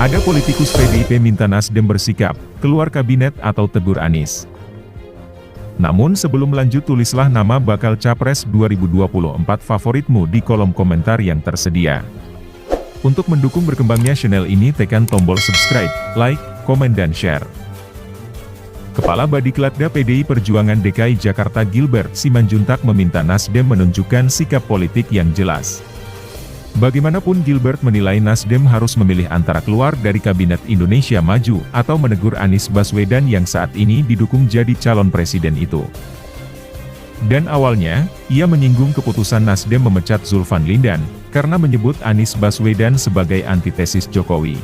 Ada politikus PDIP minta Nasdem bersikap, keluar kabinet atau tegur Anies. Namun sebelum lanjut tulislah nama bakal Capres 2024 favoritmu di kolom komentar yang tersedia. Untuk mendukung berkembangnya channel ini tekan tombol subscribe, like, komen dan share. Kepala Badiklatda PDI Perjuangan DKI Jakarta Gilbert Simanjuntak meminta Nasdem menunjukkan sikap politik yang jelas. Bagaimanapun Gilbert menilai Nasdem harus memilih antara keluar dari Kabinet Indonesia Maju atau menegur Anies Baswedan yang saat ini didukung jadi calon presiden itu. Dan awalnya, ia menyinggung keputusan Nasdem memecat Zulfan Lindan, karena menyebut Anies Baswedan sebagai antitesis Jokowi.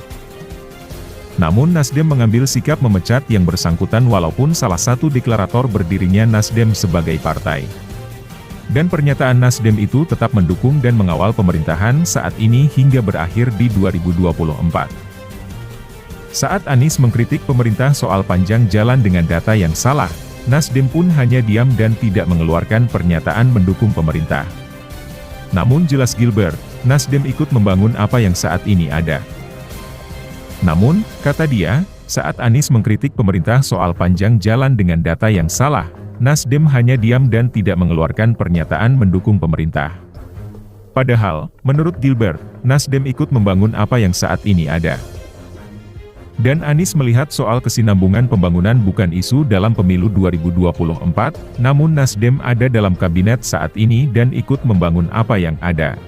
Namun Nasdem mengambil sikap memecat yang bersangkutan walaupun salah satu deklarator berdirinya Nasdem sebagai partai. Dan pernyataan Nasdem itu tetap mendukung dan mengawal pemerintahan saat ini hingga berakhir di 2024. Saat Anies mengkritik pemerintah soal panjang jalan dengan data yang salah, Nasdem pun hanya diam dan tidak mengeluarkan pernyataan mendukung pemerintah. Namun jelas Gilbert, Nasdem ikut membangun apa yang saat ini ada. Namun, kata dia, saat Anies mengkritik pemerintah soal panjang jalan dengan data yang salah, Nasdem hanya diam dan tidak mengeluarkan pernyataan mendukung pemerintah. Padahal, menurut Gilbert, Nasdem ikut membangun apa yang saat ini ada. Dan Anies melihat soal kesinambungan pembangunan bukan isu dalam pemilu 2024, namun Nasdem ada dalam kabinet saat ini dan ikut membangun apa yang ada.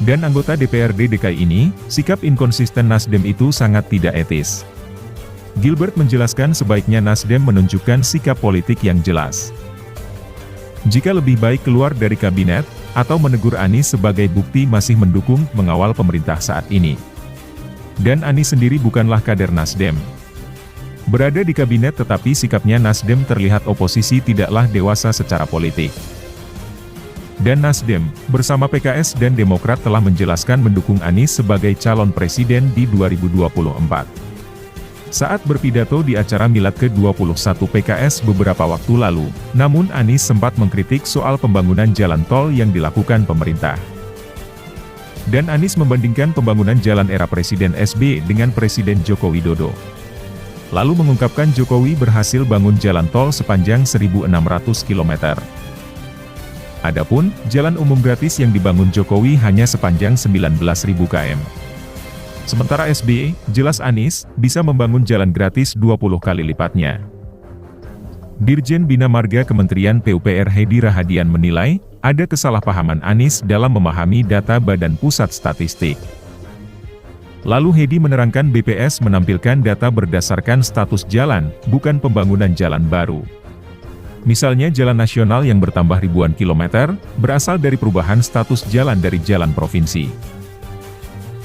Dan anggota DPRD DKI ini, sikap inkonsisten Nasdem itu sangat tidak etis. Gilbert menjelaskan sebaiknya Nasdem menunjukkan sikap politik yang jelas. Jika lebih baik keluar dari kabinet, atau menegur Anies sebagai bukti masih mendukung mengawal pemerintah saat ini. Dan Anies sendiri bukanlah kader Nasdem. Berada di kabinet tetapi sikapnya Nasdem terlihat oposisi tidaklah dewasa secara politik. Dan Nasdem, bersama PKS dan Demokrat telah menjelaskan mendukung Anies sebagai calon presiden di 2024. Saat berpidato di acara Milad ke-21 PKS beberapa waktu lalu, namun Anies sempat mengkritik soal pembangunan jalan tol yang dilakukan pemerintah. Dan Anies membandingkan pembangunan jalan era Presiden SBY dengan Presiden Joko Widodo. Lalu mengungkapkan Jokowi berhasil bangun jalan tol sepanjang 1.600 km. Adapun, jalan umum gratis yang dibangun Jokowi hanya sepanjang 19.000 km. Sementara SBY, jelas Anies, bisa membangun jalan gratis 20 kali lipatnya. Dirjen Bina Marga Kementerian PUPR Hedi Rahadian menilai, ada kesalahpahaman Anies dalam memahami data Badan Pusat Statistik. Lalu Hedi menerangkan BPS menampilkan data berdasarkan status jalan, bukan pembangunan jalan baru. Misalnya jalan nasional yang bertambah ribuan kilometer, berasal dari perubahan status jalan dari jalan provinsi.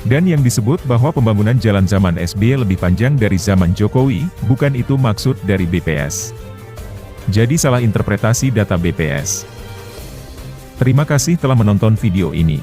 Dan yang disebut bahwa pembangunan jalan zaman SBY lebih panjang dari zaman Jokowi, bukan itu maksud dari BPS. Jadi salah interpretasi data BPS. Terima kasih telah menonton video ini.